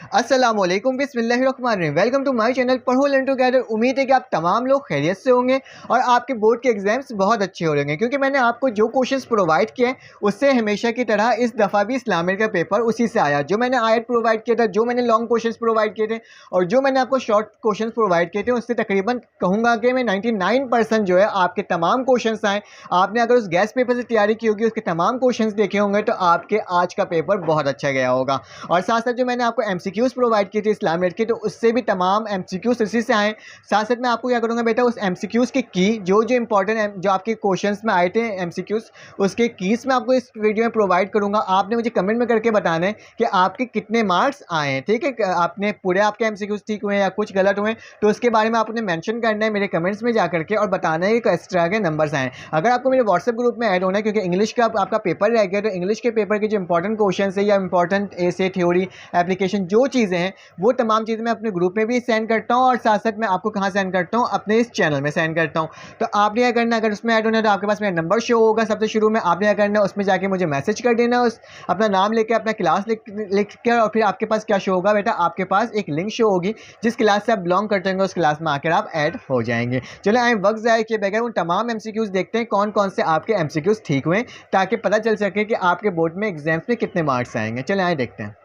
अस्सलामुअलैकुम बिस्मिल्लाहिर्रहमानिर्रहीम। Welcome to my channel पढ़ो लर्न टुगेदर। उम्मीद है कि आप तमाम लोग खैरियत से होंगे और आपके बोर्ड के एग्जाम्स बहुत अच्छे हो रहे होंगे, क्योंकि मैंने आपको जो क्वेश्चंस प्रोवाइड किए हैं उससे हमेशा की तरह इस दफ़ा भी इस्लामिक का पेपर उसी से आया। जो मैंने आयत प्रोवाइड किया था, जो मैंने लॉन्ग क्वेश्चंस प्रोवाइड किए थे और जो मैंने आपको शॉर्ट क्वेश्चंस प्रोवाइड किए थे, उससे तकरीबन कहूँगा कि मैं 99% जो है आपके तमाम क्वेश्चन आए। आपने अगर उस गैस पेपर से तैयारी की होगी, उसके तमाम क्वेश्चन देखे होंगे, तो आपके आज का पेपर बहुत अच्छा गया होगा। और साथ साथ जो मैंने आपको MCQs प्रोवाइड किए थे इस्लामिक के, तो उससे भी तमाम MCQs इसी से आए। साथ साथ मैं आपको क्या करूँगा बेटा, उस MCQs की जो इंपॉर्टेंट जो आपके क्वेश्चंस में आए थे MCQs, उसके कीज़ मैं आपको इस वीडियो में प्रोवाइड करूँगा। आपने मुझे कमेंट में करके बताना है कि आपके कितने मार्क्स आए हैं, ठीक है। आपने पूरे आपके MCQs ठीक हुए हैं या कुछ गलत हुए, तो उसके बारे में आपने मेंशन करना है मेरे कमेंट्स में जा करके और बताना है कि किस तरह के नंबर्स आए। अगर आपको मेरे व्हाट्सएप ग्रुप में ऐड होना है, क्योंकि इंग्लिश का आपका पेपर रह गया, तो इंग्लिश के पेपर के जो इंपॉर्टेंट क्वेश्चन है या इंपॉर्टेंट ऐसे थ्योरी एप्लीकेशन जो चीज़ें हैं, वो तमाम चीज़ें मैं अपने ग्रुप में भी सेंड करता हूँ और साथ साथ मैं आपको कहाँ सेंड करता हूँ, अपने इस चैनल में सेंड करता हूँ। तो आपने क्या करना है, अगर उसमें ऐड होना है तो आपके पास मेरा नंबर शो होगा सबसे शुरू में। आपने क्या करना है, उसमें जाके मुझे मैसेज कर देना, उस अपना नाम लेके अपना क्लास लिख कर, और फिर आपके पास क्या शो होगा बेटा, आपके पास एक लिंक शो होगी जिस क्लास से आप बिलोंग करते होंगे, उस क्लास में आकर आप ऐड हो जाएंगे। चलो आए वक्त ज़ाया किए बगैर उन तमाम MCQs देखते हैं कौन कौन से आपके MCQs ठीक हुए, ताकि पता चल सके कि आपके बोर्ड में एग्जाम्स में कितने मार्क्स आएंगे। चले आए देखते हैं।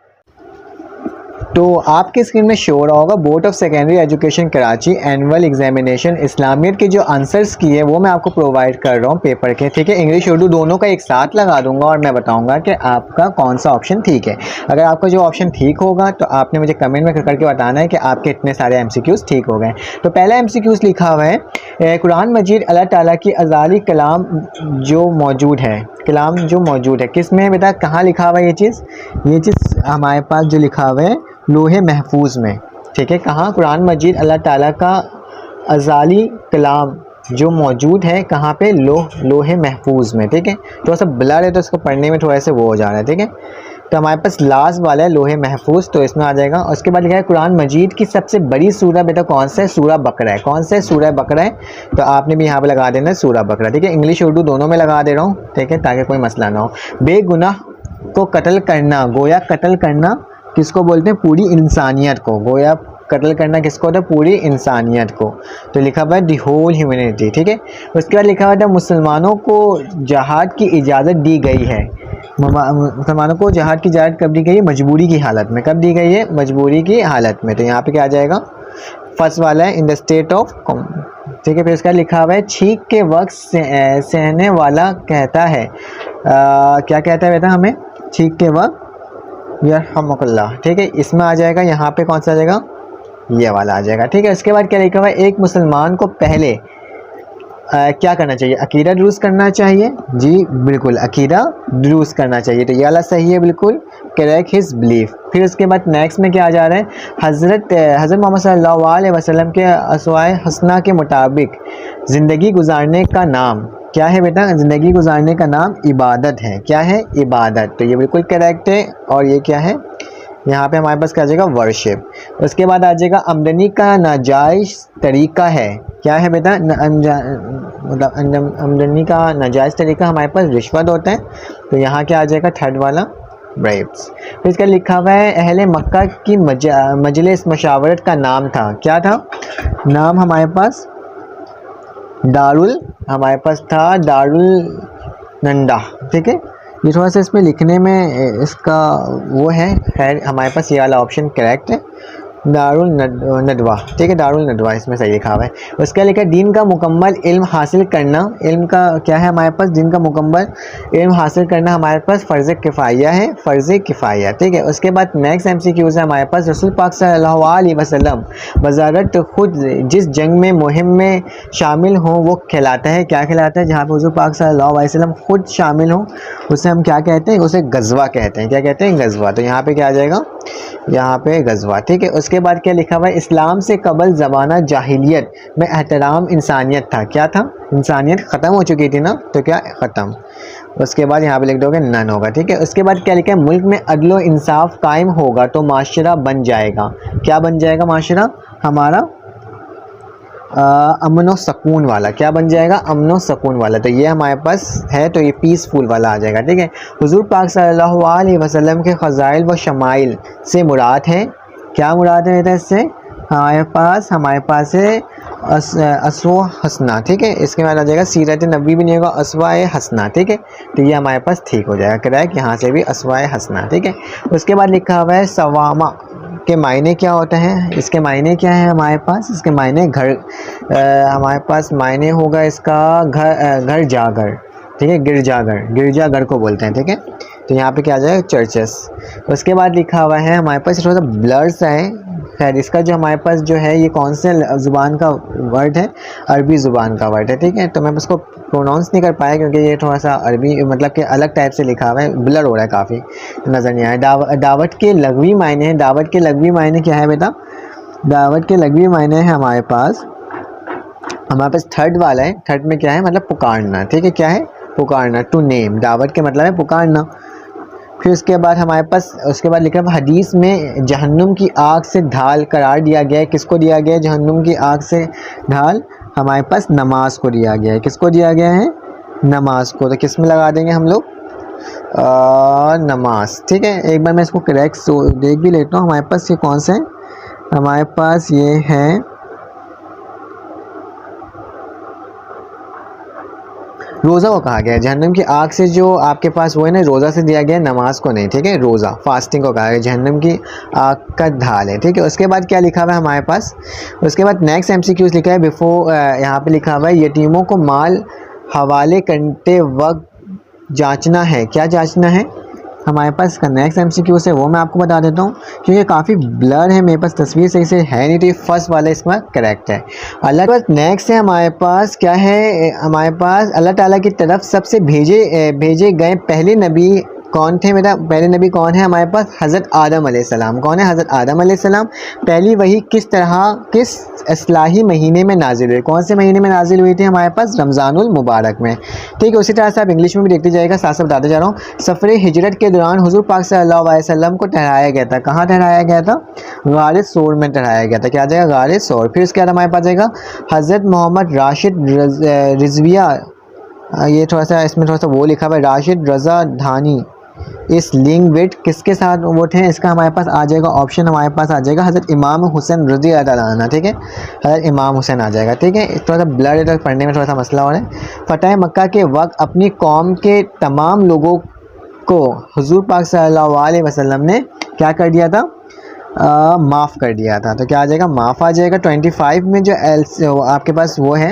तो आपके स्क्रीन में शो हो रहा होगा board of secondary education Karachi annual examination इस्लामियत के जो आंसर्स किए वो मैं आपको प्रोवाइड कर रहा हूँ पेपर के, ठीक है। इंग्लिश उर्दू दोनों का एक साथ लगा दूंगा और मैं बताऊंगा कि आपका कौन सा ऑप्शन ठीक है। अगर आपका जो ऑप्शन ठीक होगा तो आपने मुझे कमेंट में करके बताना है कि आपके इतने सारे MCQs ठीक हो गए। तो पहला MCQs लिखा हुआ है, कुरान मजीद अल्लाह ताला की अज़ाली कलाम जो मौजूद है, कलाम जो मौजूद है किस में है बेटा, कहाँ लिखा हुआ है ये चीज़ हमारे पास जो लिखा हुआ है लोहे महफूज में, ठीक है। कहाँ, कुरान मजीद अल्लाह ताला का अज़ाली कलाम जो मौजूद है कहाँ पे, लोहे महफूज में, ठीक है। थोड़ा सा ब्लर है तो इसको पढ़ने में थोड़ा सा वो हो जा रहा है, ठीक है। तो हमारे पास लास्ट वाला है लोहे महफूज, तो इसमें आ जाएगा। और उसके बाद लिखा है कुरान मजीद की सबसे बड़ी सूरह बेटा कौन सा है, सूरह बकरा है। कौन सा है, सूरह बकरा है। तो आपने भी यहाँ पे लगा देना है सूरह बकरा, ठीक है। इंग्लिश उर्दू दोनों में लगा दे रहा हूँ, ठीक है, ताकि कोई मसला ना हो। बेगुनाह को कत्ल करना, गोया कत्ल करना किसको बोलते हैं, पूरी इंसानियत को। गोया कत्ल करना किसको होता है, पूरी इंसानियत को। तो लिखा हुआ है दी होल ह्यूमैनिटी, ठीक है। उसके बाद लिखा हुआ था मुसलमानों को जहाद की इजाज़त दी गई है। मुसलमानों को जहाद की इजाज़त कब दी गई है, मजबूरी की हालत में। कब दी गई है, मजबूरी की हालत में। तो यहाँ पे क्या आ जाएगा, फर्स्ट वाला है इन द स्टेट ऑफ, ठीक है। फिर उसका लिखा हुआ है छींक के वक्त सहने वाला कहता है, क्या कहता है बेटा हमें, छींक के वक्त यरहमुकल्लाह, ठीक है। इसमें आ जाएगा, यहाँ पे कौन सा आ जाएगा, ये वाला आ जाएगा, ठीक है। उसके बाद क्या लिखा हुआ है, एक मुसलमान को पहले क्या करना चाहिए, अकीदा दुरुस्त करना चाहिए। जी बिल्कुल, अकीदा दुरुस्त करना चाहिए, तो ये वाला सही है बिल्कुल, करेक्ट हिज बिलीफ। फिर उसके बाद नेक्स्ट में क्या आ जा रहा है, हज़रत मोहम्मद सल्लल्लाहु अलैहि वसल्लम के अस्वाए हसना के मुताबिक ज़िंदगी गुजारने का नाम क्या है बेटा, ज़िंदगी गुजारने का नाम इबादत है। क्या है, इबादत। तो ये बिल्कुल करेक्ट है। और ये क्या है, यहाँ पे हमारे पास क्या आ जाएगा, वर्शिप। उसके बाद आ जाएगा आमदनी का नाजायज़ तरीका है। क्या है बेटा, मतलब आमदनी का नाजायज़ तरीका हमारे पास रिश्वत होता है। तो यहाँ क्या आ जाएगा, थर्ड वाला, ब्राइब्स। फिर इसका लिखा हुआ है अहले मक्का की मजलिस मशावरत का नाम था। क्या था नाम, हमारे पास हमारे पास था दारुल नंदा, ठीक है। ये थोड़ा सा इसमें लिखने में इसका वो है, खैर हमारे पास ये वाला ऑप्शन करेक्ट है, दारुल नदवा, ठीक है, दारुल नदवा इसमें सही लिखा हुआ है। उसका लिखा है दीन का मुकम्मल इल्म हासिल करना, इल्म का क्या है हमारे पास, दीन का मुकम्मल इल्म हासिल करना हमारे पास फ़र्ज़ किफ़ाया है, फ़र्ज़ किफ़ाया, ठीक है। उसके बाद नेक्स्ट MCQs है हमारे पास, रसूल पाक सल्लल्लाहु अलैहि वसल्लम वज़ारत खुद जिस जंग में मुहिम में शामिल हो वो कहलाता है, क्या कहलाता है, जहाँ पर रसूल पाक सल्लल्लाहु अलैहि वसल्लम खुद शामिल हो उसे हम क्या कहते हैं, उसे गज़वा कहते हैं। क्या कहते हैं, गज़वा। तो यहाँ पे क्या आ जाएगा, यहाँ पे गज़वा, ठीक है। उसके बाद क्या लिखा हुआ है, इस्लाम से कबल ज़माना जाहिलियत में एहतराम इंसानियत था। क्या था, इंसानियत ख़त्म हो चुकी थी ना, तो क्या ख़त्म। उसके बाद यहाँ पे लिख दोगे नन होगा, ठीक है। उसके बाद क्या लिखा है, मुल्क में अदल व इंसाफ कायम होगा तो माशरा बन जाएगा। क्या बन जाएगा, माशरा हमारा अमन व सकून वाला। क्या बन जाएगा, अमन व सकून वाला। तो ये हमारे पास है, तो ये पीसफुल वाला आ जाएगा, ठीक है। हुजूर पाक सल्लल्लाहु अलैहि वसल्लम के फ़ज़ाइल व शमाइल से मुराद है क्या मुराद है इससे? हमारे पास है असवा हसना, ठीक है। इसके बाद आ जाएगा सीरत नबी भी नहीं होगा, असवाए हसना, ठीक है। तो ये हमारे पास ठीक हो जाएगा करेक्ट, यहाँ से भी असवाए हसना, ठीक है। उसके बाद लिखा हुआ है सवामा के मायने क्या होता है? इसके मायने क्या है हमारे पास? इसके मायने घर, हमारे पास मायने होगा इसका घर जागर, ठीक है। गिरजाघर, गिरजाघर को बोलते हैं, ठीक है। तो यहाँ पे क्या आ जाएगा? चर्चेस। उसके बाद लिखा हुआ है हमारे पास थोड़ा सा ब्लर सा है, खैर इसका जो हमारे पास जो है ये कौन से ज़ुबान का वर्ड है? अरबी ज़ुबान का वर्ड है, ठीक है। तो मैं इसको प्रोनाउंस नहीं कर पाया क्योंकि ये थोड़ा सा अरबी मतलब कि अलग टाइप से लिखा हुआ है, ब्लर हो रहा है काफ़ी, नज़र नहीं आया। दावत के लघवी मायने हैं। दावत के लघवी मायने क्या है बेटा? दावत के लघवी मायने हैं हमारे पास थर्ड वाला है। थर्ड में क्या है? मतलब पुकारना, ठीक है। क्या है? पुकारना, टू नेम। दावत के मतलब है पुकारना। फिर उसके बाद हमारे पास उसके बाद लिखा है हदीस में जहन्नुम की आग से ढाल करार दिया गया है। किसको दिया गया है जहन्नुम की आग से ढाल? हमारे पास नमाज को दिया गया है। किसको दिया गया है? नमाज को। तो किस में लगा देंगे हम लोग? नमाज, ठीक है। एक बार मैं इसको करेक्ट देख भी लेता हूँ। हमारे पास ये कौन सा है? हमारे पास ये है रोज़ा को कहा गया है। जहन्नम की आग से जो आपके पास वो है ना, रोज़ा से दिया गया है, नमाज को नहीं, ठीक है। रोज़ा फास्टिंग को कहा गया है, जहन्नम की आग का ढाल है, ठीक है। उसके बाद क्या लिखा हुआ है हमारे पास? उसके बाद नेक्स्ट MCQs लिखा है बिफोर, यहाँ पे लिखा हुआ है यतीमों को माल हवाले करते वक्त जांचना है। क्या जांचना है? हमारे पास इसका नेक्स्ट MCQ है वो मैं आपको बता देता हूँ क्योंकि काफ़ी ब्लर है, मेरे पास तस्वीर सही से है नहीं, तो ये फर्स्ट वाला इसमें करेक्ट है। अल्लाह के बाद नेक्स्ट है हमारे पास क्या है? हमारे पास अल्लाह ताला की तरफ सबसे भेजे गए पहले नबी कौन थे बेटा? पहले नबी कौन है हमारे पास? हज़रत आदम अलैहिस्सलाम। कौन है? हज़रत आदम अलैहिस्सलाम। पहली वही किस इस्लाही महीने में नाजिल हुई? कौन से महीने में नाजिल हुई थी हमारे पास? रमज़ानुल मुबारक में, ठीक है। उसी तरह से आप इंग्लिश में भी देखते जाएगा, साथ साथ बताते जा रहा हूँ। सफ़र हिजरत के दौरान हुज़ूर पाक सल्लल्लाहु अलैहि वसल्लम को ठहराया गया था। कहाँ ठहराया गया था? गारे सौर में ठहराया गया था। क्या आ जाएगा? गारे सौर। फिर उसके बाद हमारे पास जाएगा हज़रत मोहम्मद राशिद रिजविया, ये थोड़ा सा इसमें थोड़ा सा वो लिखा हुआ है, राशिद रज़ा धानी। इस लिंग वेट किसके साथ वो थे? इसका हमारे पास आ जाएगा ऑप्शन, हमारे पास आ जाएगा हज़रत इमाम हुसैन रज़ी अल्लाह अन्हु, ठीक है। हज़रत इमाम हुसैन आ जाएगा, ठीक है। थोड़ा सा ब्लर पढ़ने में थोड़ा सा मसला हो रहा है। फतह मक्का के वक्त अपनी कौम के तमाम लोगों को हुज़ूर पाक सल्लल्लाहु अलैहि वसल्लम ने क्या कर दिया था? माफ़ कर दिया था। तो क्या आ जाएगा? माफ़ आ जाएगा। 25 में जो आपके पास वो है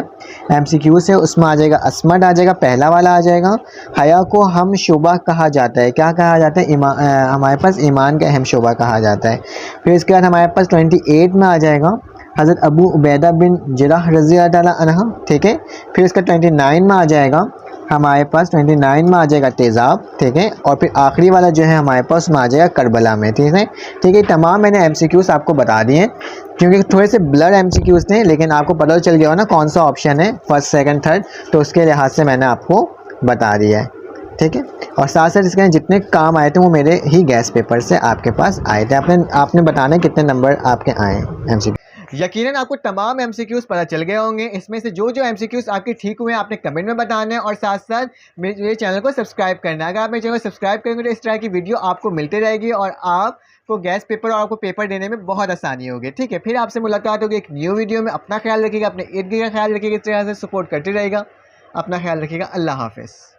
MCQs है, उसमें आ जाएगा अस्मद आ जाएगा, पहला वाला आ जाएगा। हया को हम शोबा कहा जाता है। क्या कहा जाता है? हमारे पास ईमान का अहम शोबा कहा जाता है। फिर इसके बाद हमारे पास 28 में आ जाएगा हज़रत अबू उबैदा बिन जराह रज़ी अल्लाह अन्हु, ठीक है। फिर इसका 29 में आ जाएगा हमारे पास 29 में आ जाएगा तेज़ाब, ठीक है। और फिर आखिरी वाला जो है हमारे पास में आ जाएगा करबला में, ठीक है। ठीक है, तमाम मैंने MCQs आपको बता दिए क्योंकि थोड़े से ब्लर MCQs थे, लेकिन आपको पता चल गया हो ना कौन सा ऑप्शन है फर्स्ट सेकंड थर्ड, तो उसके लिहाज से मैंने आपको बता दिया है, ठीक है। और साथ साथ इसके जितने काम आए थे वो मेरे ही गैस पेपर से आपके पास आए थे। आपने बताना कितने नंबर आपके आए MCQ। यकीनन आपको तमाम MCQs पता चल गए होंगे। इसमें से जो MCQs आपके ठीक हुए हैं आपने कमेंट में बताना है और साथ साथ मेरे चैनल को सब्सक्राइब करना है। अगर आप मेरे चैनल को सब्सक्राइब करेंगे तो इस तरह की वीडियो आपको मिलती रहेगी और आपको गैस पेपर और आपको पेपर देने में बहुत आसानी होगी, ठीक है। फिर आपसे मुलाकात होगी एक न्यू वीडियो में। अपना ख्याल रखिएगा, अपने इर्द गिर्द का ख्याल रखिएगा, इस तरह से सपोर्ट करते रहेगा। अपना ख्याल रखिएगा। अल्लाह हाफिज़।